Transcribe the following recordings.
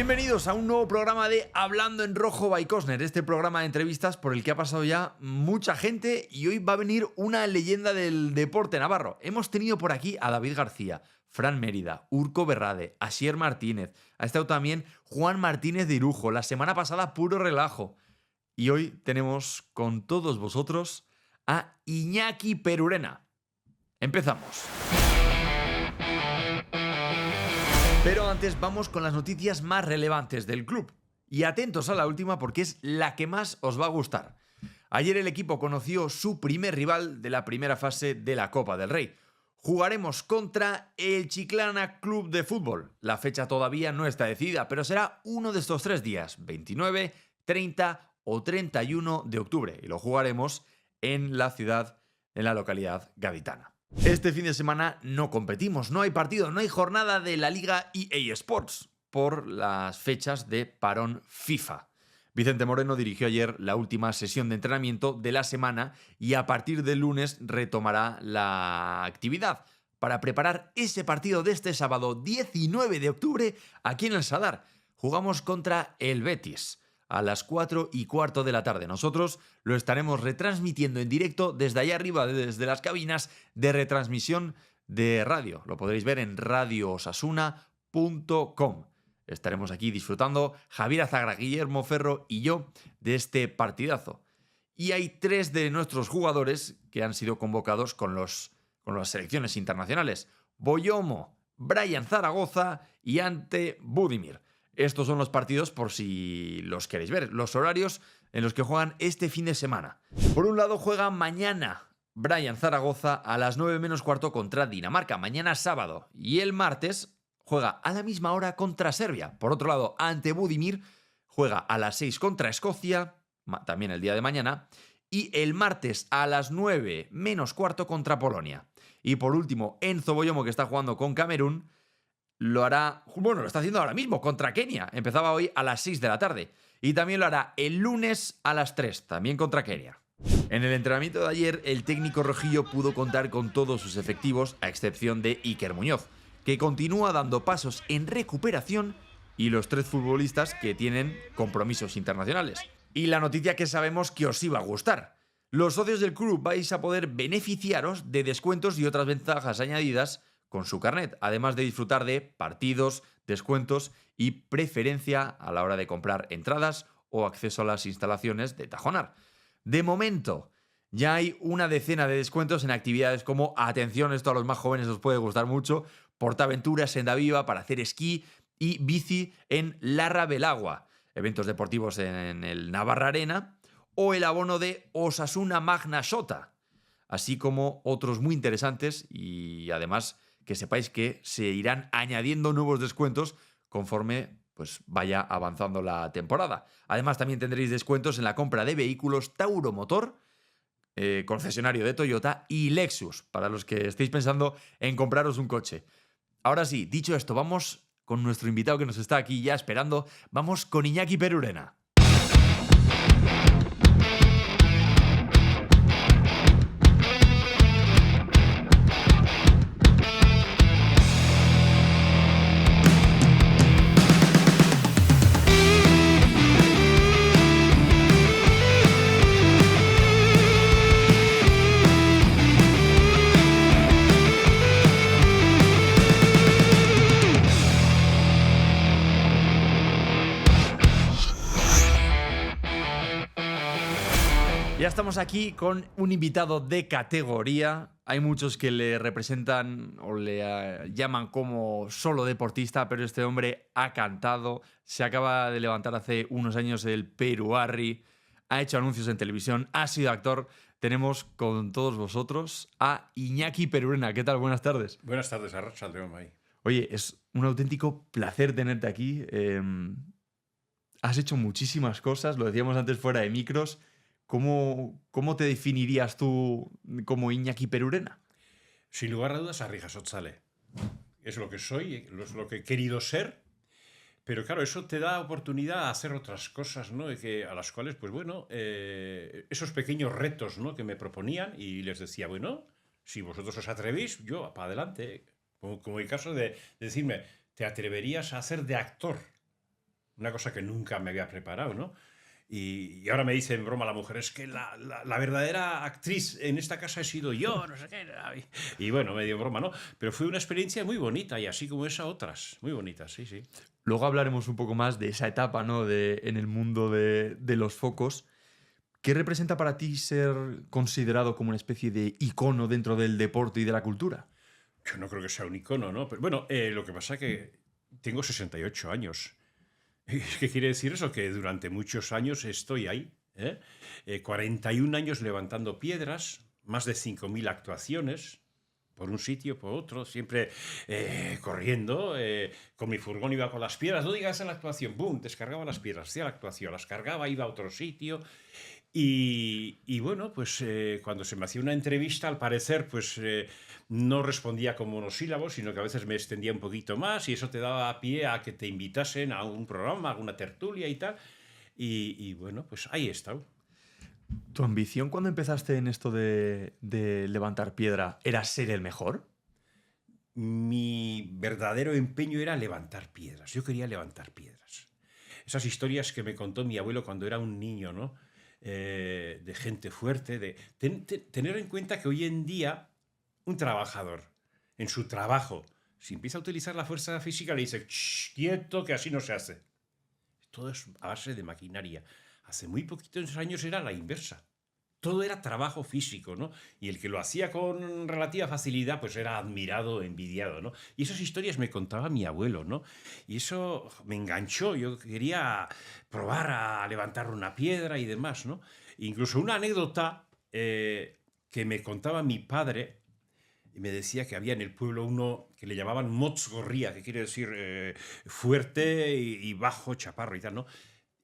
Bienvenidos a un nuevo programa de Hablando en Rojo by Cosner, este programa de entrevistas por el que ha pasado ya mucha gente y hoy va a venir una leyenda del deporte navarro. Hemos tenido por aquí a David García, Fran Mérida, Urco Berrade, Asier Martínez, ha estado también Juan Martínez de Irujo, la semana pasada puro relajo. Y hoy tenemos con todos vosotros a Iñaki Perurena. Empezamos. Pero antes vamos con las noticias más relevantes del club. Y atentos a la última porque es la que más os va a gustar. Ayer el equipo conoció su primer rival de la primera fase de la Copa del Rey. Jugaremos contra el Chiclana Club de Fútbol. La fecha todavía no está decidida, pero será uno de estos 3 días, 29, 30 o 31 de octubre. Y lo jugaremos en la ciudad, en la localidad gaditana. Este fin de semana no competimos, no hay partido, no hay jornada de la Liga EA Sports por las fechas de parón FIFA. Vicente Moreno dirigió ayer la última sesión de entrenamiento de la semana y a partir del lunes retomará la actividad para preparar ese partido de este sábado 19 de octubre aquí en el Sadar. Jugamos contra el Betis a las 4:15 de la tarde. Nosotros lo estaremos retransmitiendo en directo desde allá arriba, desde las cabinas de retransmisión de radio. Lo podréis ver en radioosasuna.com. Estaremos aquí disfrutando Javier Azagra, Guillermo Ferro y yo de este partidazo. Y hay 3 de nuestros jugadores que han sido convocados con las selecciones internacionales. Boyomo, Brian Zaragoza y Ante Budimir. Estos son los partidos por si los queréis ver, los horarios en los que juegan este fin de semana. Por un lado juega mañana Brian Zaragoza a las 9:15 contra Dinamarca, mañana sábado. Y el martes juega a la misma hora contra Serbia. Por otro lado, Ante Budimir juega a las 6 contra Escocia, también el día de mañana. Y el martes a las 9:15 contra Polonia. Y por último, Enzo Boyomo, que está jugando con Camerún, lo está haciendo ahora mismo contra Kenia. Empezaba hoy a las 6 de la tarde. Y también lo hará el lunes a las 3, también contra Kenia. En el entrenamiento de ayer, el técnico rojillo pudo contar con todos sus efectivos, a excepción de Iker Muñoz, que continúa dando pasos en recuperación, y los 3 futbolistas que tienen compromisos internacionales. Y la noticia que sabemos que os iba a gustar. Los socios del club vais a poder beneficiaros de descuentos y otras ventajas añadidas con su carnet, además de disfrutar de partidos, descuentos y preferencia a la hora de comprar entradas o acceso a las instalaciones de Tajonar. De momento, ya hay una decena de descuentos en actividades como, atención, esto a los más jóvenes os puede gustar mucho, Portaventura, Senda Viva para hacer esquí y bici en Larra Belagua, eventos deportivos en el Navarra Arena o el abono de Osasuna Magna Xota, así como otros muy interesantes y además que sepáis que se irán añadiendo nuevos descuentos conforme vaya avanzando la temporada. Además, también tendréis descuentos en la compra de vehículos Tauro Motor, concesionario de Toyota, y Lexus, para los que estéis pensando en compraros un coche. Ahora sí, dicho esto, vamos con nuestro invitado que nos está aquí ya esperando. Vamos con Iñaki Perurena. Ya estamos aquí con un invitado de categoría. Hay muchos que le representan o le llaman como solo deportista, pero este hombre ha cantado, se acaba de levantar hace unos años el Peruarri, ha hecho anuncios en televisión, ha sido actor. Tenemos con todos vosotros a Iñaki Perurena. ¿Qué tal? Buenas tardes. Buenas tardes, Arratsaldeon ahí. Oye, es un auténtico placer tenerte aquí. Has hecho muchísimas cosas, lo decíamos antes fuera de micros. ¿Cómo te definirías tú como Iñaki Perurena? Sin lugar a dudas, Arrijasotzale. Es lo que soy, es lo que he querido ser, pero claro, eso te da oportunidad a hacer otras cosas, ¿no? A las cuales, pues bueno, esos pequeños retos, ¿no?, que me proponían, y les decía, bueno, si vosotros os atrevéis, yo, para adelante. Como el caso de decirme, ¿te atreverías a hacer de actor? una cosa que nunca me había preparado, ¿no? Y ahora me dice en broma la mujer, es que la verdadera actriz en esta casa he sido yo, no sé qué. Y bueno, medio broma, ¿no? Pero fue una experiencia muy bonita y así como esa, otras. Muy bonitas, sí, sí. Luego hablaremos un poco más de esa etapa, ¿no? En el mundo de los focos. ¿Qué representa para ti ser considerado como una especie de icono dentro del deporte y de la cultura? Yo no creo que sea un icono, ¿no? Pero bueno, lo que pasa es que tengo 68 años. ¿Qué quiere decir eso? Que durante muchos años estoy ahí. 41 años levantando piedras, más de 5.000 actuaciones, por un sitio, por otro, siempre corriendo, con mi furgón iba con las piedras, no digas en la actuación, ¡boom!, descargaba las piedras, hacía la actuación, las cargaba, iba a otro sitio. Y bueno, pues cuando se me hacía una entrevista, al parecer, pues no respondía con monosílabos, sino que a veces me extendía un poquito más y eso te daba pie a que te invitasen a un programa, a alguna tertulia y tal. Y bueno, pues ahí he estado. ¿Tu ambición cuando empezaste en esto de levantar piedra era ser el mejor? Mi verdadero empeño era levantar piedras. Yo quería levantar piedras. Esas historias que me contó mi abuelo cuando era un niño, ¿no? De gente fuerte, de tener en cuenta que hoy en día un trabajador, en su trabajo, si empieza a utilizar la fuerza física, le dice, "Shh, quieto, que así no se hace". Todo es a base de maquinaria. Hace muy poquitos años era la inversa. Todo era trabajo físico, ¿no? Y el que lo hacía con relativa facilidad, pues era admirado, envidiado, ¿no? Y esas historias me contaba mi abuelo, ¿no? Y eso me enganchó. Yo quería probar a levantar una piedra y demás, ¿no? Incluso una anécdota que me contaba mi padre, y me decía que había en el pueblo uno que le llamaban Motzgorría, que quiere decir fuerte y bajo, chaparro y tal, ¿no?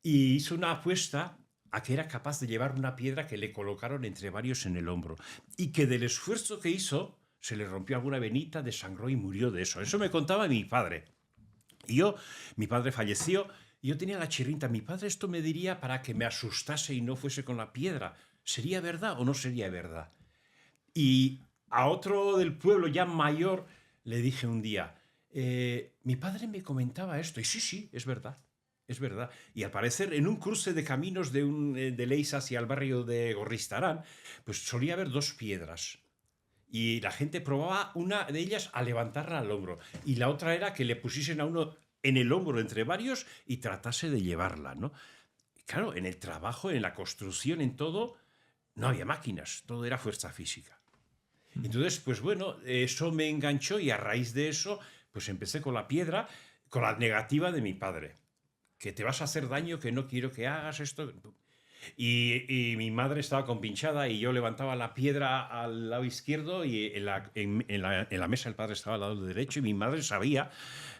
Y hizo una apuesta a que era capaz de llevar una piedra que le colocaron entre varios en el hombro y que del esfuerzo que hizo se le rompió alguna venita, desangró y murió de eso. Eso me contaba mi padre. Y mi padre falleció y yo tenía la chirrinta. Mi padre esto me diría para que me asustase y no fuese con la piedra. ¿Sería verdad o no sería verdad? Y a otro del pueblo ya mayor le dije un día, mi padre me comentaba esto. Y sí, sí, es verdad. Es verdad. Y al parecer, en un cruce de caminos de Leis hacia el barrio de Gorristarán, pues solía haber dos piedras. Y la gente probaba una de ellas a levantarla al hombro. Y la otra era que le pusiesen a uno en el hombro entre varios y tratase de llevarla, ¿no? Claro, en el trabajo, en la construcción, en todo, no había máquinas. Todo era fuerza física. Entonces, pues bueno, eso me enganchó y a raíz de eso, pues empecé con la piedra, con la negativa de mi padre. Que te vas a hacer daño, que no quiero que hagas esto. Y mi madre estaba compinchada y yo levantaba la piedra al lado izquierdo y en la mesa el padre estaba al lado derecho y mi madre sabía,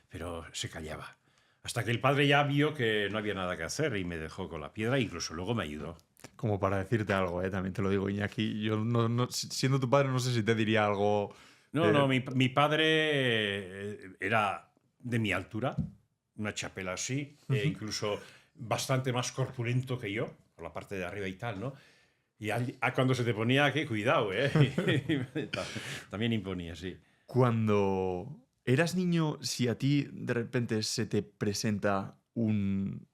pero se callaba. Hasta que el padre ya vio que no había nada que hacer y me dejó con la piedra e incluso luego me ayudó. Como para decirte algo, también te lo digo, Iñaki. Yo, siendo tu padre, no sé si te diría algo. No, mi padre era de mi altura, una chapela así, incluso bastante más corpulento que yo, por la parte de arriba y tal, ¿no? Y cuando se te ponía aquí, cuidado, ¿eh? También imponía, sí. Cuando eras niño, si a ti de repente se te presenta un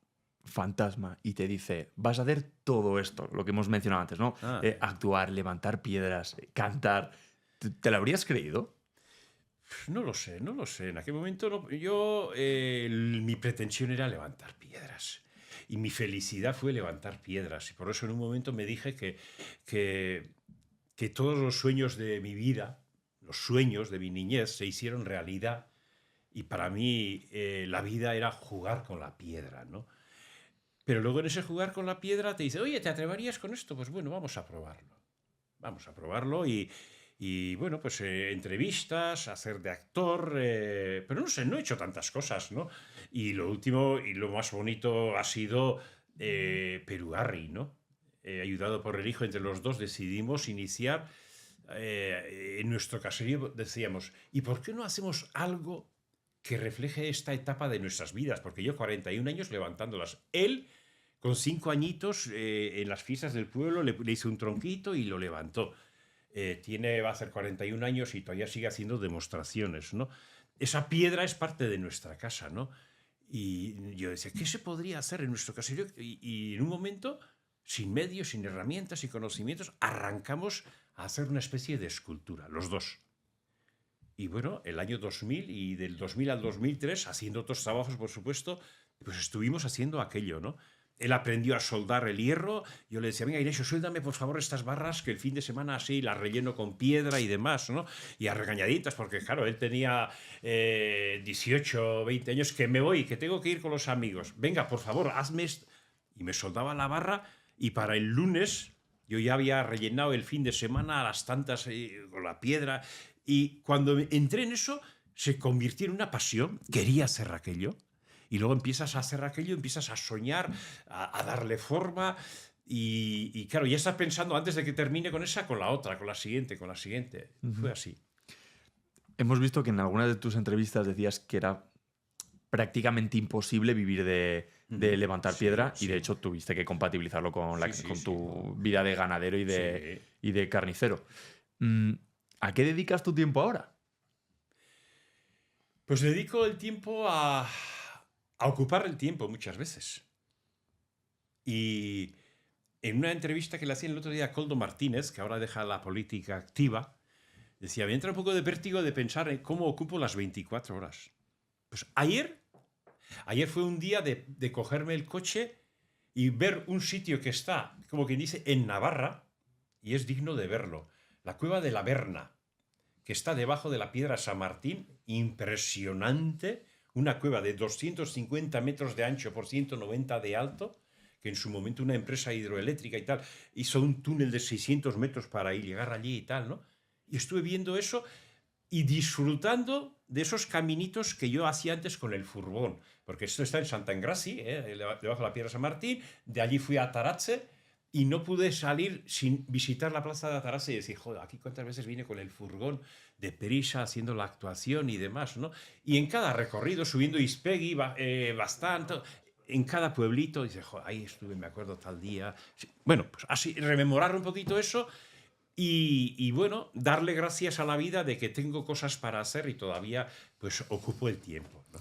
fantasma y te dice, vas a hacer todo esto, lo que hemos mencionado antes, ¿no? Ah. Actuar, levantar piedras, cantar, ¿te lo habrías creído? No lo sé, no lo sé. En aquel momento mi pretensión era levantar piedras. Y mi felicidad fue levantar piedras. Y por eso en un momento me dije que todos los sueños de mi vida, los sueños de mi niñez, se hicieron realidad. Y para mí la vida era jugar con la piedra, ¿no? Pero luego en ese jugar con la piedra te dice, oye, ¿te atreverías con esto? Pues bueno, vamos a probarlo. Vamos a probarlo y bueno, pues entrevistas, hacer de actor, pero no sé, no he hecho tantas cosas, ¿no? Y lo último y lo más bonito ha sido Perugarri, ¿no? Ayudado por el hijo, entre los dos decidimos iniciar en nuestro caserío, decíamos, ¿y por qué no hacemos algo que refleje esta etapa de nuestras vidas? Porque yo 41 años levantándolas. Él, con 5 añitos, en las fiestas del pueblo, le hizo un tronquito y lo levantó. Va a hacer 41 años y todavía sigue haciendo demostraciones, ¿no? Esa piedra es parte de nuestra casa, ¿no? Y yo decía, ¿qué se podría hacer en nuestro caso? Y en un momento, sin medios, sin herramientas y conocimientos, arrancamos a hacer una especie de escultura, los dos. Y bueno, el año 2000 y del 2000 al 2003, haciendo otros trabajos, por supuesto, pues estuvimos haciendo aquello, ¿no? Él aprendió a soldar el hierro. Yo le decía, venga, Inesio, suéltame por favor estas barras que el fin de semana así las relleno con piedra y demás, ¿no? Y a regañaditas, porque claro, él tenía 18, 20 años, que me voy, que tengo que ir con los amigos. Venga, por favor, hazme esto. Y me soldaba la barra y para el lunes yo ya había rellenado el fin de semana a las tantas con la piedra. Y cuando entré en eso, se convirtió en una pasión. Quería hacer aquello. Y luego empiezas a hacer aquello, empiezas a soñar, a darle forma y claro, ya estás pensando antes de que termine con esa, con la otra, con la siguiente, con la siguiente. Fue así. Hemos visto que en algunas de tus entrevistas decías que era prácticamente imposible vivir de levantar piedra y de hecho tuviste que compatibilizarlo con, con tu vida de ganadero y de carnicero. ¿A qué dedicas tu tiempo ahora? Pues dedico el tiempo a ocupar el tiempo muchas veces. Y en una entrevista que le hacía el otro día a Koldo Martínez, que ahora deja la política activa, decía, me entra un poco de vértigo de pensar en cómo ocupo las 24 horas. Pues ayer fue un día de cogerme el coche y ver un sitio que está, como quien dice, en Navarra, y es digno de verlo, la Cueva de la Berna, que está debajo de la Piedra San Martín, impresionante. Una cueva de 250 metros de ancho por 190 de alto, que en su momento una empresa hidroeléctrica y tal hizo un túnel de 600 metros para llegar allí y tal, ¿no? Y estuve viendo eso y disfrutando de esos caminitos que yo hacía antes con el furgón, porque esto está en Santa Engrasi, debajo de la Piedra San Martín. De allí fui a Taratse y no pude salir sin visitar la plaza de Taratse y decir, joder, aquí cuántas veces vine con el furgón de prisa haciendo la actuación y demás, ¿no? Y en cada recorrido, subiendo Ispegui, bastante, en cada pueblito, dice, joder, ahí estuve, me acuerdo tal día. Bueno, pues así, rememorar un poquito eso y bueno, darle gracias a la vida de que tengo cosas para hacer y todavía pues ocupo el tiempo, ¿no?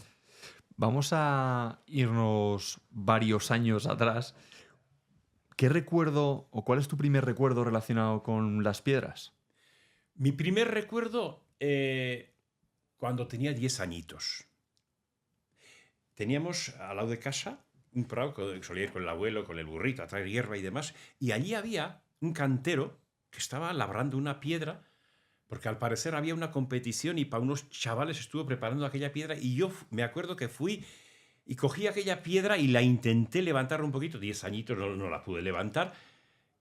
Vamos a irnos varios años atrás. ¿Qué recuerdo o cuál es tu primer recuerdo relacionado con las piedras? Mi primer recuerdo, cuando tenía 10 añitos. Teníamos al lado de casa un prado que solía ir con el abuelo, con el burrito, a traer hierba y demás, y allí había un cantero que estaba labrando una piedra, porque al parecer había una competición y para unos chavales estuvo preparando aquella piedra, y yo me acuerdo que fui y cogí aquella piedra y la intenté levantar un poquito, 10 añitos, no la pude levantar,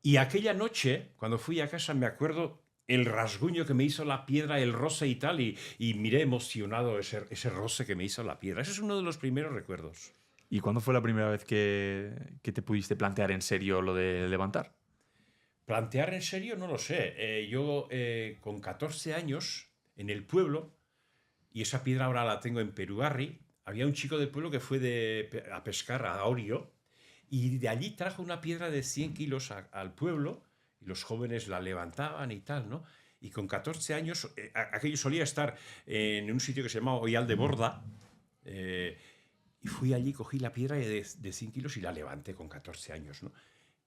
y aquella noche, cuando fui a casa, me acuerdo el rasguño que me hizo la piedra, el roce y tal, y miré emocionado ese roce que me hizo la piedra. Ese es uno de los primeros recuerdos. ¿Y cuándo fue la primera vez que te pudiste plantear en serio lo de levantar? Plantear en serio, no lo sé. Yo con 14 años, en el pueblo, y esa piedra ahora la tengo en Perugarri, había un chico del pueblo que fue a pescar a Orio, y de allí trajo una piedra de 100 kilos al pueblo, y los jóvenes la levantaban y tal, ¿no? Y con 14 años, aquello solía estar en un sitio que se llamaba Ollal de Borda, y fui allí, cogí la piedra de 100 kilos y la levanté con 14 años, ¿no?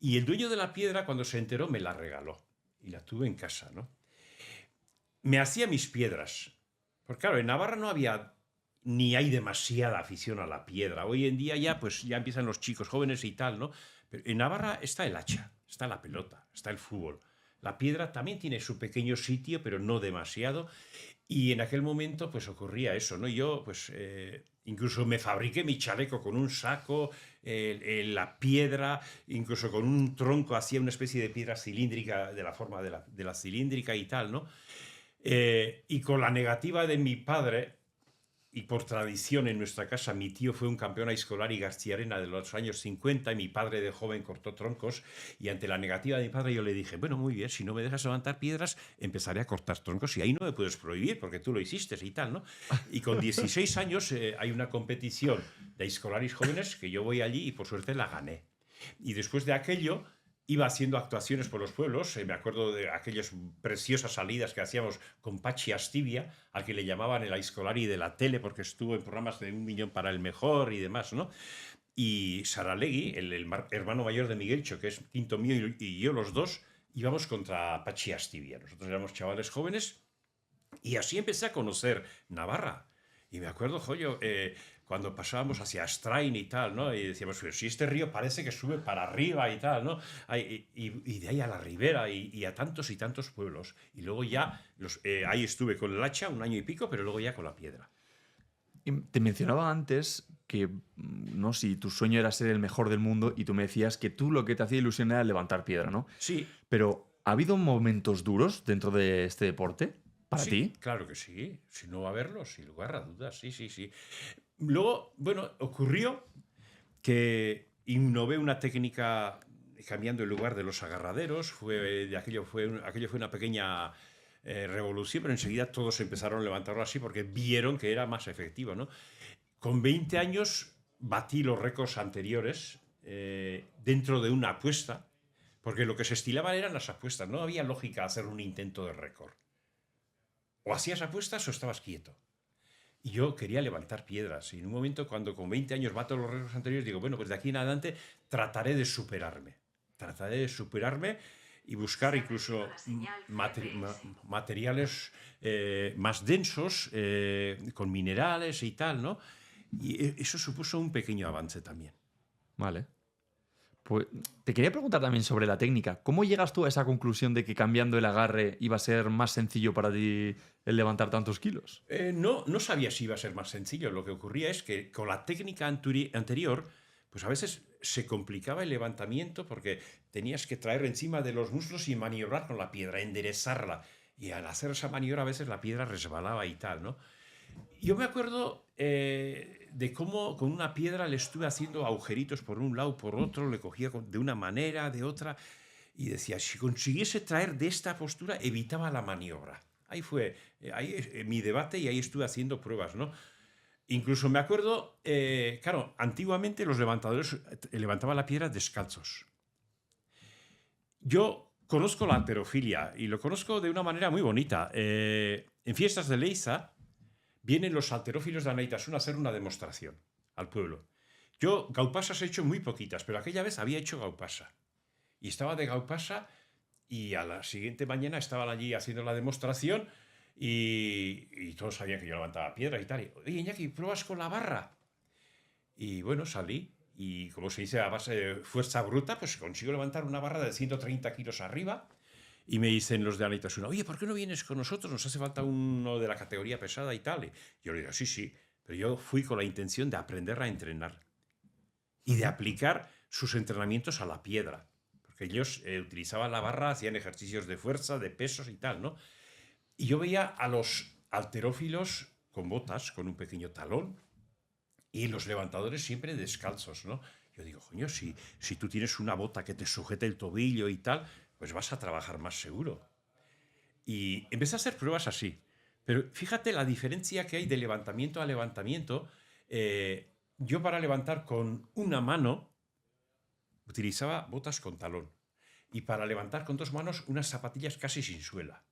Y el dueño de la piedra, cuando se enteró, me la regaló. Y la tuve en casa, ¿no? Me hacía mis piedras. Porque claro, en Navarra no había ni hay demasiada afición a la piedra. Hoy en día ya, pues, ya empiezan los chicos jóvenes y tal, ¿no? Pero en Navarra está el hacha, está la pelota, está el fútbol. La piedra también tiene su pequeño sitio, pero no demasiado. Y en aquel momento, pues, ocurría eso, ¿no? Yo, pues, incluso me fabriqué mi chaleco con un saco, la piedra, incluso con un tronco hacía una especie de piedra cilíndrica de la forma de la cilíndrica y tal, ¿no? Y con la negativa de mi padre, y por tradición en nuestra casa, mi tío fue un campeón escolar y garciarena de los años 50 y mi padre de joven cortó troncos, y ante la negativa de mi padre yo le dije, bueno, muy bien, si no me dejas levantar piedras, empezaré a cortar troncos y ahí no me puedes prohibir porque tú lo hiciste y tal, ¿no? Y con 16 años hay una competición de escolares jóvenes que yo voy allí y por suerte la gané. Y después de aquello iba haciendo actuaciones por los pueblos. Me acuerdo de aquellas preciosas salidas que hacíamos con Pachi Astivia, al que le llamaban el Aiscolari de la tele, porque estuvo en programas de 1 millón para el mejor y demás, ¿no? Y Saralegui, el hermano mayor de Miguelcho, que es quinto mío, y yo, los dos, íbamos contra Pachi Astivia. Nosotros éramos chavales jóvenes y así empecé a conocer Navarra. Y me acuerdo, joyo, cuando pasábamos hacia Astrain y tal, ¿no? Y decíamos, pero si este río parece que sube para arriba y tal, ¿no? Y de ahí a la ribera y a tantos y tantos pueblos. Y luego ya, ahí estuve con el hacha 1 año y pico, pero luego ya con la piedra. Y te mencionaba antes que, no, si tu sueño era ser el mejor del mundo y tú me decías que tú lo que te hacía ilusión era levantar piedra, ¿no? Sí. Pero, ¿ha habido momentos duros dentro de este deporte para Sí, ti? claro que sí. Si no va a verlos, sin lugar a dudas, sí, sí, sí. Luego, bueno, ocurrió que innové una técnica cambiando el lugar de los agarraderos. Aquello fue una pequeña revolución, pero enseguida todos empezaron a levantarlo así porque vieron que era más efectivo, ¿no? Con 20 años batí los récords anteriores dentro de una apuesta, porque lo que se estilaba eran las apuestas. No había lógica hacer un intento de récord. O hacías apuestas o estabas quieto. Y yo quería levantar piedras. Y en un momento, cuando con 20 años bato los récords anteriores, digo, bueno, pues de aquí en adelante trataré de superarme. Trataré de superarme y buscar incluso materiales más densos, con minerales y tal, ¿no? Y eso supuso un pequeño avance también. Vale. Pues te quería preguntar también sobre la técnica. ¿Cómo llegas tú a esa conclusión de que cambiando el agarre iba a ser más sencillo para ti el levantar tantos kilos? No sabía si iba a ser más sencillo. Lo que ocurría es que con la técnica anterior, pues a veces se complicaba el levantamiento porque tenías que traer encima de los muslos y maniobrar con la piedra, enderezarla. Y al hacer esa maniobra a veces la piedra resbalaba y tal, ¿no? Yo me acuerdo de cómo con una piedra le estuve haciendo agujeritos por un lado, por otro, le cogía de una manera, de otra, y decía, si consiguiese traer de esta postura, evitaba la maniobra. Ahí fue mi debate y ahí estuve haciendo pruebas, ¿no? Incluso me acuerdo, claro, antiguamente los levantadores levantaban la piedra descalzos. Yo conozco la halterofilia y lo conozco de una manera muy bonita. En fiestas de Leiza vienen los halterófilos de Anaitasuna a hacer una demostración al pueblo. Yo gaupasas he hecho muy poquitas, pero aquella vez había hecho gaupasa. Y estaba de gaupasa y a la siguiente mañana estaban allí haciendo la demostración y todos sabían que yo levantaba piedra y tal. Y, oye, Iñaki, ¿pruebas con la barra? Y bueno, salí y como se dice a base de fuerza bruta, pues consigo levantar una barra de 130 kilos arriba. Y me dicen los de Anaitasuna, oye, ¿por qué no vienes con nosotros? Nos hace falta uno de la categoría pesada y tal. Y yo le digo, sí, sí, pero yo fui con la intención de aprender a entrenar y de aplicar sus entrenamientos a la piedra. Porque ellos utilizaban la barra, hacían ejercicios de fuerza, de pesos y tal, ¿no? Y yo veía a los halterófilos con botas, con un pequeño talón, y los levantadores siempre descalzos, ¿no? Yo digo, coño, si tú tienes una bota que te sujete el tobillo y tal, pues vas a trabajar más seguro. Y empecé a hacer pruebas así. Pero fíjate la diferencia que hay de levantamiento a levantamiento. Yo para levantar con una mano utilizaba botas con talón. Y para levantar con 2 manos unas zapatillas casi sin suela.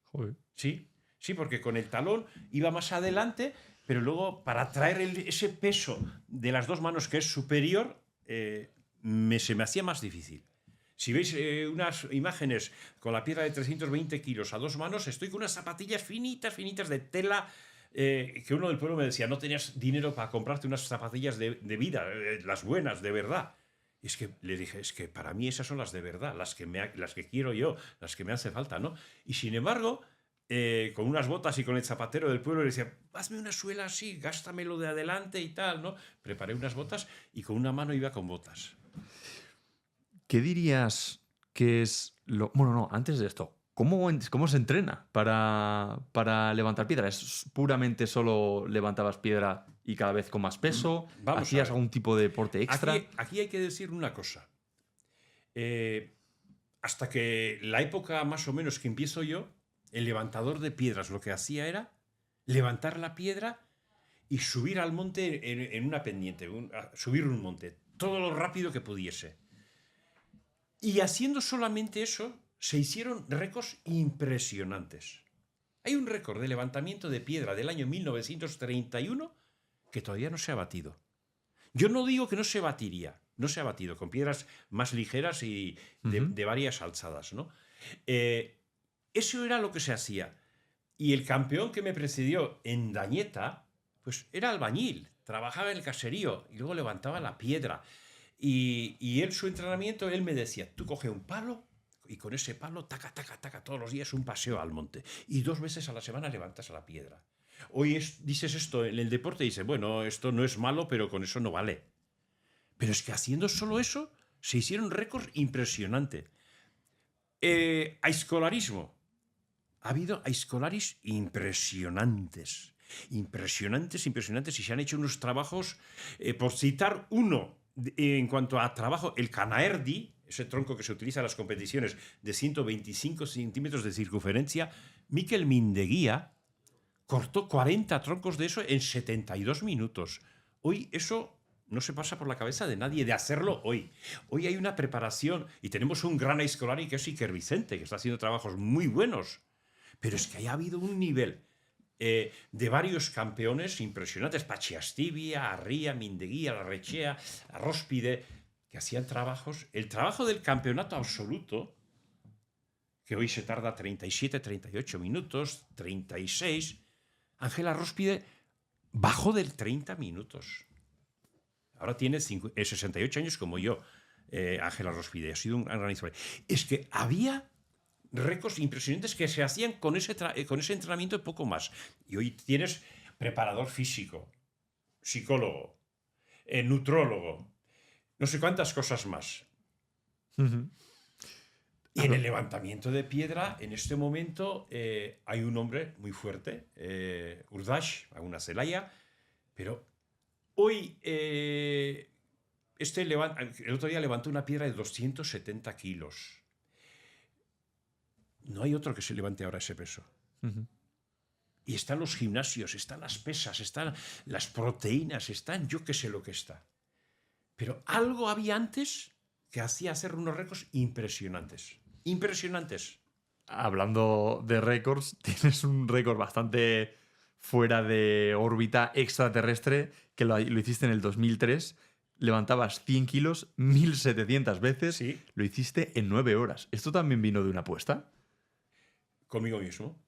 Joder. Sí, sí, porque con el talón iba más adelante, pero luego para traer ese peso de las 2 manos que es superior, se me hacía más difícil. Si veis unas imágenes con la piedra de 320 kilos a 2 manos, estoy con unas zapatillas finitas, finitas de tela, que uno del pueblo me decía, no tenías dinero para comprarte unas zapatillas de vida, las buenas, de verdad. Y es que le dije, es que para mí esas son las de verdad, las que quiero yo, las que me hace falta, ¿no? Y sin embargo, con unas botas y con el zapatero del pueblo le decía, hazme una suela así, gástamelo de adelante y tal, ¿no? Preparé unas botas y con una mano iba con botas. ¿Qué dirías que es lo... Bueno, no, antes de esto, ¿cómo se entrena para levantar piedra? ¿Es puramente solo levantabas piedra y cada vez con más peso? Vamos a ¿Hacías ver. algún tipo de deporte extra? Aquí hay que decir una cosa. Hasta que la época más o menos que empiezo yo, el levantador de piedras lo que hacía era levantar la piedra y subir al monte en una pendiente, subir un monte, todo lo rápido que pudiese. Y haciendo solamente eso, se hicieron récords impresionantes. Hay un récord de levantamiento de piedra del año 1931 que todavía no se ha batido. Yo no digo que no se batiría, no se ha batido, con piedras más ligeras y de varias alzadas, ¿no? Eso era lo que se hacía. Y el campeón que me precedió en Dañeta, pues era albañil, trabajaba en el caserío y luego levantaba la piedra. Y él, su entrenamiento, él me decía, tú coge un palo y con ese palo, taca, taca, taca, todos los días un paseo al monte. Y 2 veces a la semana levantas la piedra. Hoy dices esto en el deporte y dices, bueno, esto no es malo, pero con eso no vale. Pero es que haciendo solo eso, se hicieron récords impresionantes. Aizkolarismo. Ha habido aizkolaris impresionantes. Impresionantes. Y se han hecho unos trabajos, por citar uno, en cuanto a trabajo, el Canaerdi, ese tronco que se utiliza en las competiciones de 125 centímetros de circunferencia, Mikel Mindeguía cortó 40 troncos de eso en 72 minutos. Hoy eso no se pasa por la cabeza de nadie de hacerlo hoy. Hoy hay una preparación y tenemos un gran aizkolari que es Iker Vicente, que está haciendo trabajos muy buenos. Pero es que haya habido un nivel de varios campeones impresionantes, Pachiastibia, Arría, Mindeguía, Larrechea, Arróspide, que hacían trabajos. El trabajo del campeonato absoluto, que hoy se tarda 37, 38 minutos, 36, Ángela Arróspide bajó del 30 minutos. Ahora tiene 68 años como yo, Ángela Arróspide. Ha sido un gran historia. Es que había récords impresionantes que se hacían con ese entrenamiento y poco más. Y hoy tienes preparador físico, psicólogo, nutrólogo, no sé cuántas cosas más. Y en el levantamiento de piedra, en este momento, hay un hombre muy fuerte, Urdash, una Zelaya, pero hoy, el otro día levantó una piedra de 270 kilos. No hay otro que se levante ahora ese peso. Y están los gimnasios, están las pesas, están las proteínas, están yo qué sé lo que está. Pero algo había antes que hacía hacer unos récords impresionantes. Impresionantes. Hablando de récords, tienes un récord bastante fuera de órbita extraterrestre que lo hiciste en el 2003. Levantabas 100 kilos 1700 veces. Sí. Lo hiciste en 9 horas. ¿Esto también vino de una apuesta? Conmigo mismo.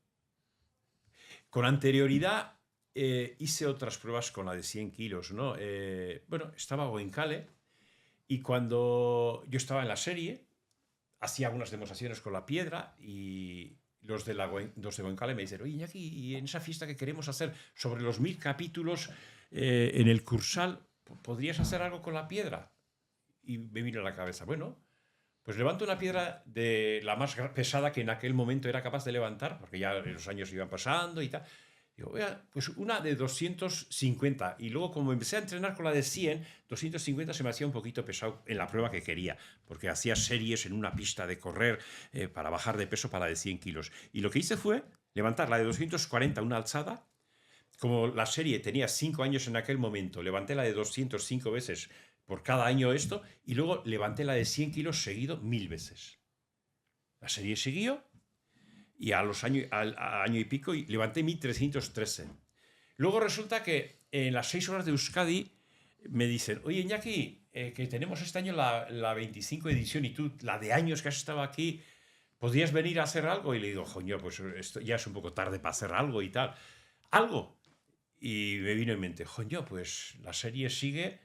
Con anterioridad hice otras pruebas con la de 100 kilos, ¿no? Estaba Goenkale y cuando yo estaba en la serie hacía algunas demostraciones con la piedra y los de Goenkale me dicen, oye, Iñaki, y en esa fiesta que queremos hacer sobre los 1000 capítulos en el Cursal, ¿podrías hacer algo con la piedra? Y me vino a la cabeza, bueno, pues levanto una piedra de la más pesada que en aquel momento era capaz de levantar, porque ya los años iban pasando y tal. Digo, pues una de 250. Y luego, como empecé a entrenar con la de 100, 250 se me hacía un poquito pesado en la prueba que quería, porque hacía series en una pista de correr para bajar de peso para la de 100 kilos. Y lo que hice fue levantar la de 240, una alzada. Como la serie tenía 5 años en aquel momento, levanté la de 205 veces por cada año esto, y luego levanté la de 100 kilos seguido 1000 veces. La serie siguió, y al año y pico levanté 1313. Luego resulta que en las 6 horas de Euskadi me dicen, oye, Iñaki, que tenemos este año la 25 edición y tú, la de años que has estado aquí, ¿podrías venir a hacer algo? Y le digo, coño, pues esto ya es un poco tarde para hacer algo y tal. Algo. Y me vino en mente, coño, pues la serie sigue,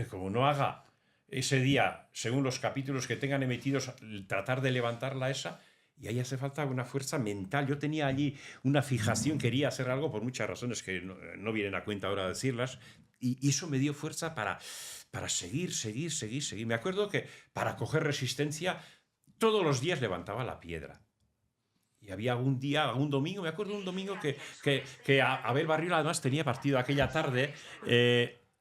como no haga ese día, según los capítulos que tengan emitidos, tratar de levantarla esa, y ahí hace falta una fuerza mental. Yo tenía allí una fijación, quería hacer algo por muchas razones que no vienen a cuenta ahora decirlas, y eso me dio fuerza para seguir. Me acuerdo que para coger resistencia, todos los días levantaba la piedra. Y había algún domingo, me acuerdo un domingo que Abel Barriola además tenía partido aquella tarde.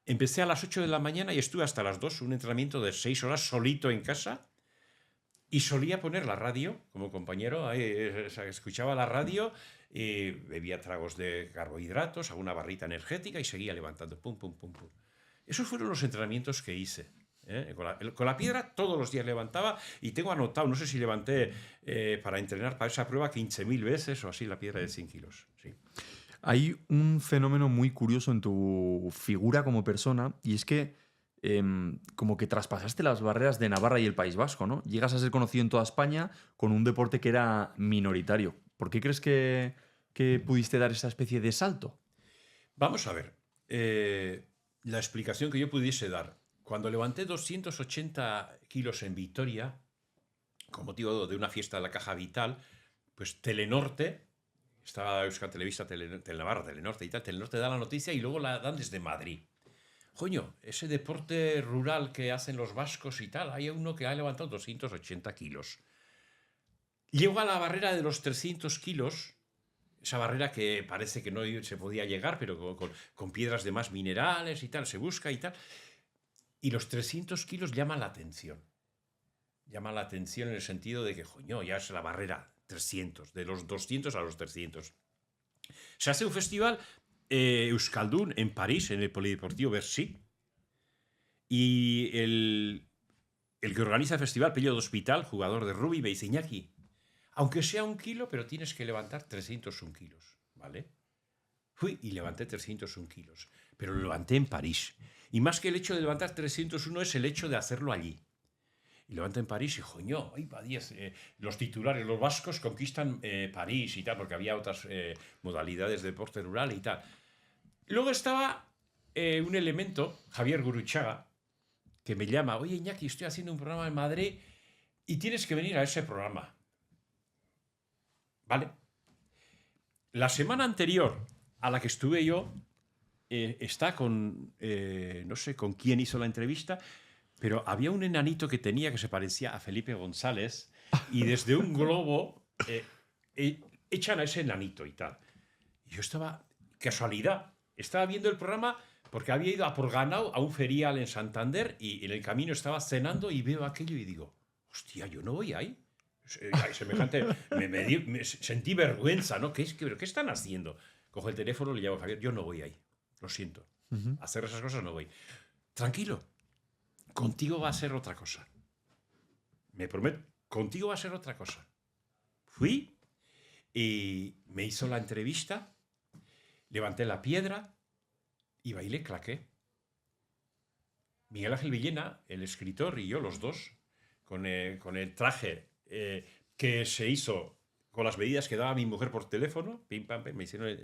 Empecé a las 8 de la mañana y estuve hasta las 2, un entrenamiento de 6 horas solito en casa. Y solía poner la radio como compañero, escuchaba la radio, y bebía tragos de carbohidratos, alguna barrita energética y seguía levantando. Pum, pum, pum, pum. Esos fueron los entrenamientos que hice. Con la piedra todos los días levantaba y tengo anotado, no sé si levanté para entrenar para esa prueba 15.000 veces o así la piedra de 100 kilos. Sí. Hay un fenómeno muy curioso en tu figura como persona y es que como que traspasaste las barreras de Navarra y el País Vasco, ¿no? Llegas a ser conocido en toda España con un deporte que era minoritario. ¿Por qué crees que pudiste dar esa especie de salto? Vamos a ver, la explicación que yo pudiese dar. Cuando levanté 280 kilos en Vitoria, con motivo de una fiesta de la Caja Vital, pues Telenorte, estaba Euskal Televista, Telenavarra, Telenorte y tal, Telenorte da la noticia y luego la dan desde Madrid. Coño, ese deporte rural que hacen los vascos y tal, hay uno que ha levantado 280 kilos. Llego a la barrera de los 300 kilos, esa barrera que parece que no se podía llegar, pero con piedras de más minerales y tal, se busca y tal. Y los 300 kilos llaman la atención. Llaman la atención en el sentido de que, coño, ya es la barrera 300, de los 200 a los 300. Se hace un festival Euskaldun en París, en el Polideportivo Bercy, y el que organiza el festival, Pello de Hospital, jugador de rugby, me dice, Iñaki, aunque sea 1 kilo, pero tienes que levantar 301 kilos, ¿vale? Fui y levanté 301 kilos, pero lo levanté en París. Y más que el hecho de levantar 301 es el hecho de hacerlo allí. Y levanté en París y, joño, ahí va 10. Los titulares, los vascos conquistan París y tal, porque había otras modalidades de deporte rural y tal. Luego estaba un elemento, Javier Guruchaga, que me llama, oye Iñaki, estoy haciendo un programa en Madrid y tienes que venir a ese programa. ¿Vale? La semana anterior a la que estuve yo, está con, no sé con quién hizo la entrevista, pero había un enanito que tenía que se parecía a Felipe González y desde un globo echan a ese enanito y tal. Y yo estaba, casualidad, estaba viendo el programa porque había ido a por ganado a un ferial en Santander y en el camino estaba cenando y veo aquello y digo, hostia, yo no voy ahí. Semejante, me sentí vergüenza, ¿no? ¿Qué están haciendo? Cojo el teléfono, le llamo a Javier, yo no voy ahí, lo siento. A hacer esas cosas no voy. Tranquilo, contigo va a ser otra cosa. Me prometo, contigo va a ser otra cosa. Fui y me hizo la entrevista, levanté la piedra y bailé claqué. Miguel Ángel Villena, el escritor, y yo, los dos, con el traje que se hizo con las medidas que daba mi mujer por teléfono, pim, pam, pim, me hicieron...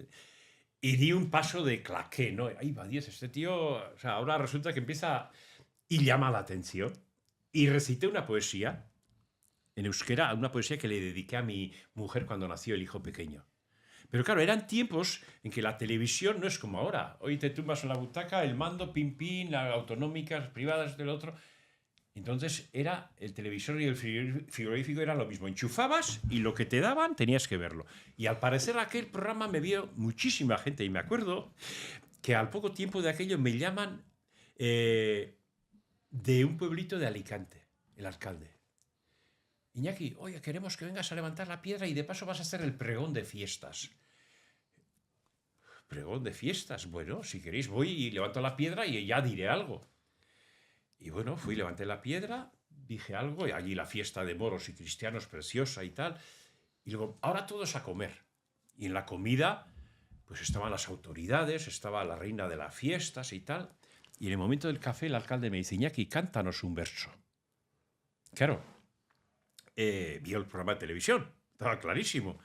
y di un paso de claqué, ¿no? Ahí va, Dios, este tío... O sea, ahora resulta que empieza y llama la atención. Y recité una poesía en euskera, una poesía que le dediqué a mi mujer cuando nació el hijo pequeño. Pero claro, eran tiempos en que la televisión no es como ahora. Hoy te tumbas en la butaca, el mando, pim, pim, las autonómicas, privadas, del otro... Entonces era el televisor y el frigorífico era lo mismo. Enchufabas y lo que te daban tenías que verlo. Y al parecer aquel programa me vio muchísima gente. Y me acuerdo que al poco tiempo de aquello me llaman de un pueblito de Alicante, el alcalde. Iñaki, oye, queremos que vengas a levantar la piedra y de paso vas a hacer el pregón de fiestas. ¿Pregón de fiestas? Bueno, si queréis voy y levanto la piedra y ya diré algo. Y bueno, fui, levanté la piedra, dije algo, y allí la fiesta de moros y cristianos preciosa y tal. Y luego, ahora todos a comer. Y en la comida, pues estaban las autoridades, estaba la reina de las fiestas y tal. Y en el momento del café, el alcalde me dice, Iñaki, cántanos un verso. Claro, vio el programa de televisión, estaba clarísimo.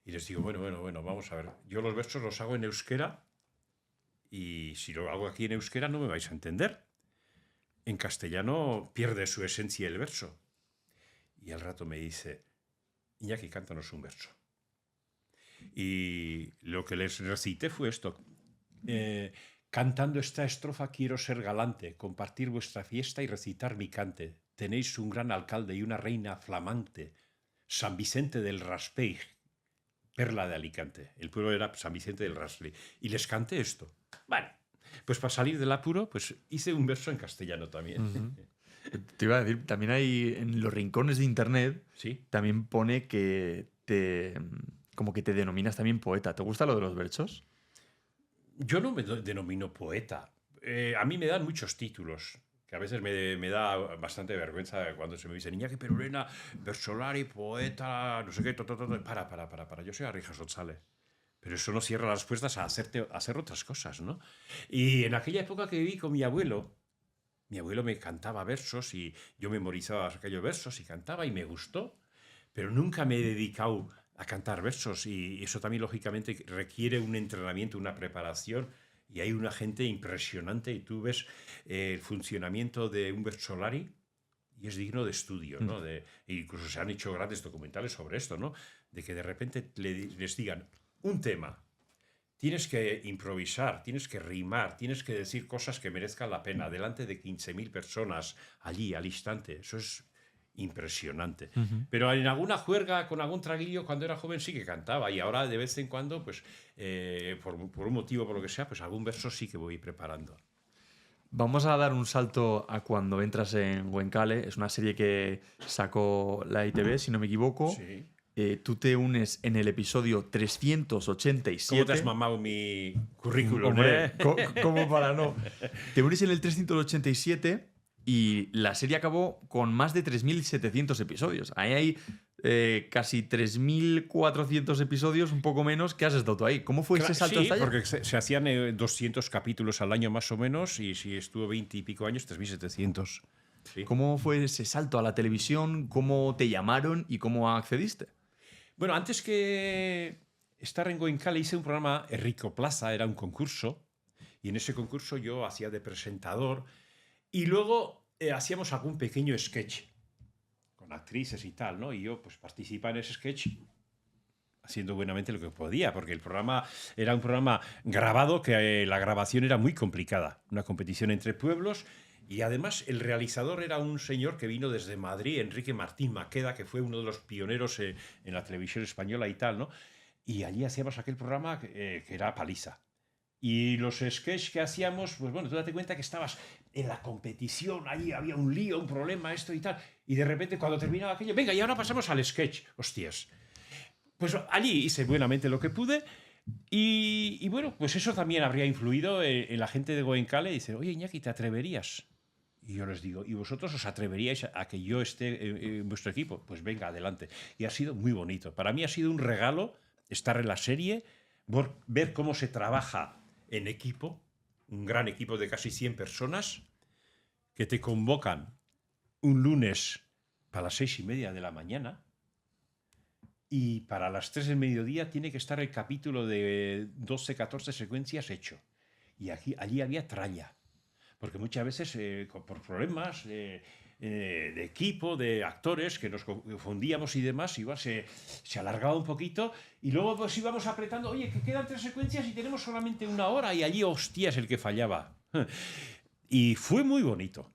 Y les digo, bueno, vamos a ver. Yo los versos los hago en euskera y si lo hago aquí en euskera no me vais a entender. En castellano pierde su esencia el verso. Y al rato me dice, Iñaki, cántanos un verso. Y lo que les recité fue esto. Cantando esta estrofa quiero ser galante, compartir vuestra fiesta y recitar mi cante. Tenéis un gran alcalde y una reina flamante, San Vicente del Raspeig, perla de Alicante. El pueblo era San Vicente del Raspeig. Y les canté esto. Bueno, pues para salir del apuro, pues hice un verso en castellano también. Te iba a decir, también hay en los rincones de internet, Sí. también pone que como que te denominas también poeta. ¿Te gusta lo de los versos? Yo no me denomino poeta. A mí me dan muchos títulos que a veces me da bastante vergüenza cuando se me dice Iñaki Perurena, Bersolari, poeta, no sé qué, para. Yo soy Arrijas Otzale. Pero eso no cierra las puertas a hacer otras cosas, ¿no? Y en aquella época que viví con mi abuelo me cantaba versos y yo memorizaba aquellos versos y cantaba y me gustó, pero nunca me he dedicado a cantar versos y eso también, lógicamente, requiere un entrenamiento, una preparación. Y hay una gente impresionante y tú ves el funcionamiento de un Bersolari y es digno de estudio, ¿no? Incluso se han hecho grandes documentales sobre esto, ¿no? De que de repente les digan un tema, tienes que improvisar, tienes que rimar, tienes que decir cosas que merezcan la pena delante de 15.000 personas allí, al instante. Eso es impresionante. Pero en alguna juerga, con algún traguillo, cuando era joven sí que cantaba y ahora de vez en cuando, pues por un motivo, por lo que sea, pues algún verso sí que voy preparando. Vamos a dar un salto a cuando entras en Goenkale. Es una serie que sacó la ITV, si no me equivoco. Sí. Tú te unes en el episodio 387. ¿Cómo te has mamado mi currículum? Hombre, ¿cómo para no? Te unes en el 387 y la serie acabó con más de 3.700 episodios. Ahí hay casi 3.400 episodios, un poco menos, que has estado tú ahí. ¿Cómo fue ese salto sí, hasta allá? porque se hacían 200 capítulos al año más o menos y si estuvo 20 y pico años, 3.700. Sí. ¿Cómo fue ese salto a la televisión? ¿Cómo te llamaron y cómo accediste? Bueno, antes que estar en Goenkale hice un programa, Rico Plaza, era un concurso, y en ese concurso yo hacía de presentador, y luego hacíamos algún pequeño sketch con actrices y tal, ¿no? Y yo pues participaba en ese sketch haciendo buenamente lo que podía, porque el programa era un programa grabado, que la grabación era muy complicada, una competición entre pueblos. Y además el realizador era un señor que vino desde Madrid, Enrique Martín Maqueda, que fue uno de los pioneros en la televisión española y tal, ¿no? Y allí hacíamos aquel programa que era paliza. Y los sketches que hacíamos, pues bueno, tú date cuenta que estabas en la competición, allí había un lío, un problema, esto y tal, y de repente cuando terminaba aquello, venga, y ahora pasamos al sketch, hostias. Pues allí hice buenamente lo que pude. Y bueno, pues eso también habría influido en la gente de Goenkale. Y dice, oye, Iñaki, ¿te atreverías? Y yo les digo, ¿y vosotros os atreveríais a que yo esté en vuestro equipo? Pues venga, adelante. Y ha sido muy bonito. Para mí ha sido un regalo estar en la serie, ver cómo se trabaja en equipo, un gran equipo de casi 100 personas, que te convocan un lunes para las 6:30 de la mañana y para las 3 del mediodía tiene que estar el capítulo de 12, 14 secuencias hecho. Y allí había tralla. Porque muchas veces, por problemas de equipo, de actores, que nos confundíamos y demás, igual se alargaba un poquito y luego pues íbamos apretando, oye, que quedan 3 secuencias y tenemos solamente 1 hora y allí, hostias, el que fallaba. Y fue muy bonito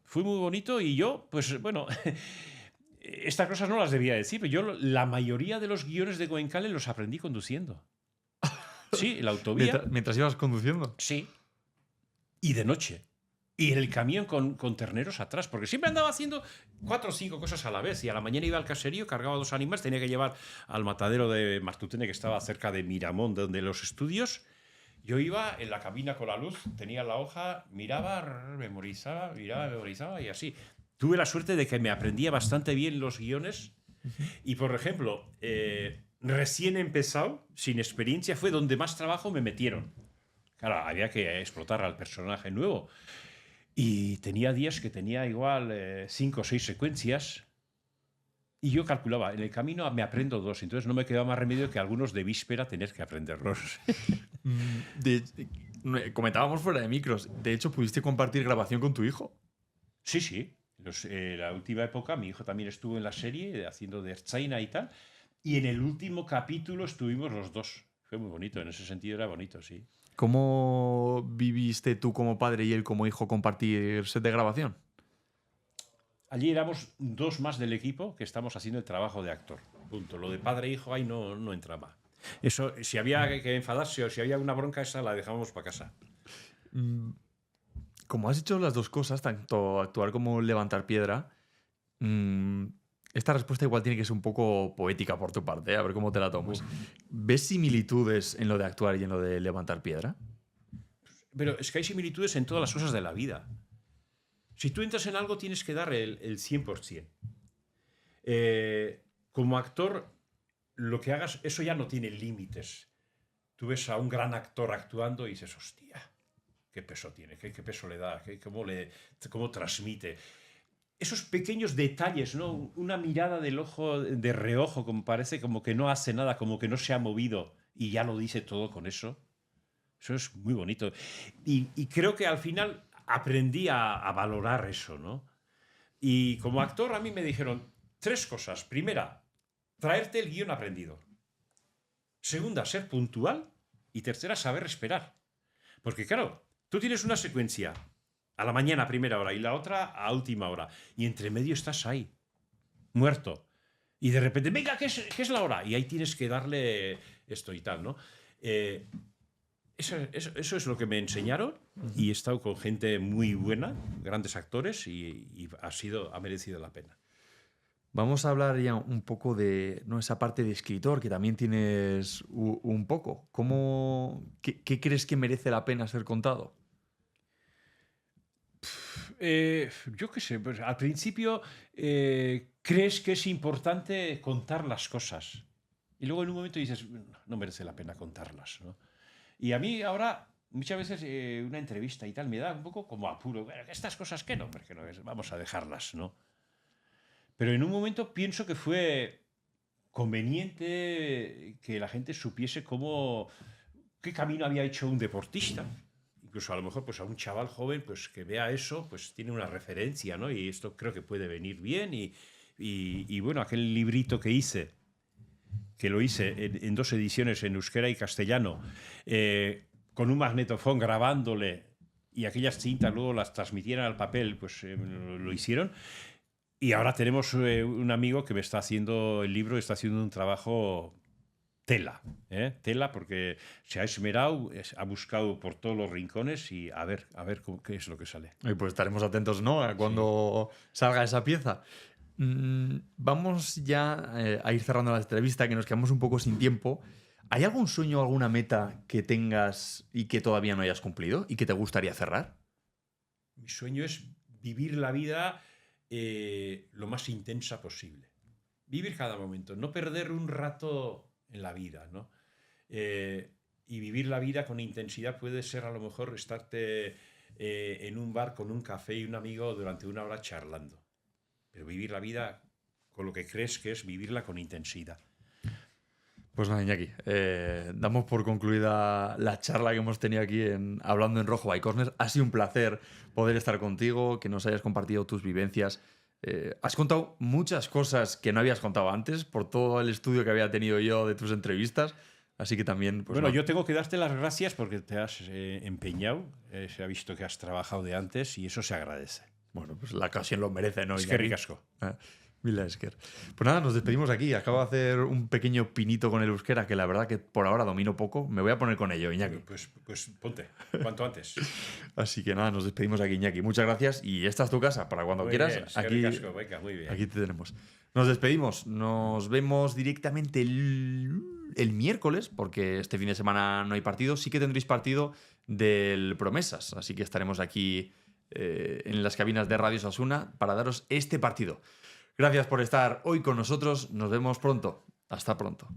y yo, pues bueno, estas cosas no las debía decir, pero yo la mayoría de los guiones de Goenkale los aprendí conduciendo. Sí, en la autovía. ¿Mientras ibas conduciendo? Sí. Y de noche. Y en el camión con terneros atrás, porque siempre andaba haciendo 4 o 5 cosas a la vez. Y a la mañana iba al caserío, cargaba 2 animales, tenía que llevar al matadero de Martutene, que estaba cerca de Miramón, donde los estudios. Yo iba en la cabina con la luz, tenía la hoja, miraba, memorizaba y así. Tuve la suerte de que me aprendía bastante bien los guiones. Y, por ejemplo, recién empezado, sin experiencia, fue donde más trabajo me metieron. Claro, había que explotar al personaje nuevo. Y tenía días que tenía igual 5 o 6 secuencias. Y yo calculaba, en el camino me aprendo 2. Entonces no me quedaba más remedio que algunos de víspera tener que aprenderlos. Comentábamos fuera de micros. De hecho, ¿pudiste compartir grabación con tu hijo? Sí. La última época mi hijo también estuvo en la serie haciendo de Ertzaina y tal. Y en el último capítulo estuvimos los dos. Fue muy bonito, en ese sentido era bonito, sí. ¿Cómo viviste tú como padre y él como hijo compartir set de grabación? Allí éramos 2 más del equipo que estamos haciendo el trabajo de actor. Punto. Lo de padre e hijo ahí no entraba. Eso, si había que enfadarse o si había una bronca, esa la dejábamos para casa. Como has hecho las dos cosas, tanto actuar como levantar piedra, esta respuesta igual tiene que ser un poco poética por tu parte, a ver cómo te la tomas. ¿Ves similitudes en lo de actuar y en lo de levantar piedra? Pero es que hay similitudes en todas las cosas de la vida. Si tú entras en algo, tienes que dar el 100%. Como actor, lo que hagas, eso ya no tiene límites. Tú ves a un gran actor actuando y dices, hostia, qué peso tiene, qué peso le da, cómo transmite. Esos pequeños detalles, ¿no? Una mirada del ojo de reojo, como parece como que no hace nada, como que no se ha movido y ya lo dice todo con eso. Eso es muy bonito. Y creo que al final aprendí a valorar eso, ¿no? Y como actor a mí me dijeron 3 cosas. Primera, traerte el guión aprendido. Segunda, ser puntual. Y tercera, saber esperar. Porque claro, tú tienes una secuencia a la mañana a primera hora y la otra a última hora. Y entre medio estás ahí, muerto. Y de repente, venga, ¿qué es la hora? Y ahí tienes que darle esto y tal, ¿no? Eso es lo que me enseñaron y he estado con gente muy buena, grandes actores y ha merecido la pena. Vamos a hablar ya un poco de esa parte de escritor que también tienes un poco. ¿Qué crees que merece la pena ser contado? Yo qué sé, pues al principio crees que es importante contar las cosas y luego en un momento dices, no merece la pena contarlas, ¿no? Y a mí ahora, muchas veces, una entrevista y tal me da un poco como apuro. Bueno, estas cosas que no, porque no es, vamos a dejarlas, ¿no? Pero en un momento pienso que fue conveniente que la gente supiese qué camino había hecho un deportista. Incluso a lo mejor pues a un chaval joven pues que vea eso, pues tiene una referencia, ¿no? Y esto creo que puede venir bien. Y bueno, aquel librito que hice, que lo hice en 2 ediciones, en euskera y castellano, con un magnetofón grabándole y aquellas cintas luego las transmitieran al papel, pues lo hicieron. Y ahora tenemos un amigo que me está haciendo el libro, está haciendo un trabajo tela, tela, porque se ha esmerado, ha buscado por todos los rincones y a ver qué es lo que sale. Pues estaremos atentos, ¿no?, a cuando salga esa pieza. Vamos ya a ir cerrando la entrevista, que nos quedamos un poco sin tiempo. ¿Hay algún sueño o alguna meta que tengas y que todavía no hayas cumplido y que te gustaría cerrar? Mi sueño es vivir la vida lo más intensa posible. Vivir cada momento, no perder un rato en la vida, ¿no? Y vivir la vida con intensidad puede ser a lo mejor estarte en un bar con un café y un amigo durante 1 hora charlando. Pero vivir la vida con lo que crees que es vivirla con intensidad. Pues nada, Iñaki, damos por concluida la charla que hemos tenido aquí Hablando en Rojo by Corner. Ha sido un placer poder estar contigo, que nos hayas compartido tus vivencias. Has contado muchas cosas que no habías contado antes por todo el estudio que había tenido yo de tus entrevistas. Así que también... Pues bueno, yo tengo que darte las gracias porque te has empeñado. Se ha visto que has trabajado de antes y eso se agradece. Bueno, pues la ocasión lo merece, ¿no? Es que ricasco. Mila esker. Pues nada, nos despedimos aquí. Acabo de hacer un pequeño pinito con el euskera, que la verdad que por ahora domino poco. Me voy a poner con ello, Iñaki. Pues ponte, cuanto antes. Así que nada, nos despedimos aquí, Iñaki. Muchas gracias y esta es tu casa, para cuando quieras. Bien, aquí, ricasco, venga, muy bien. Aquí te tenemos. Nos despedimos. Nos vemos directamente el miércoles, porque este fin de semana no hay partido. Sí que tendréis partido del Promesas, así que estaremos aquí en las cabinas de Radio Osasuna para daros este partido. Gracias por estar hoy con nosotros. Nos vemos pronto. Hasta pronto.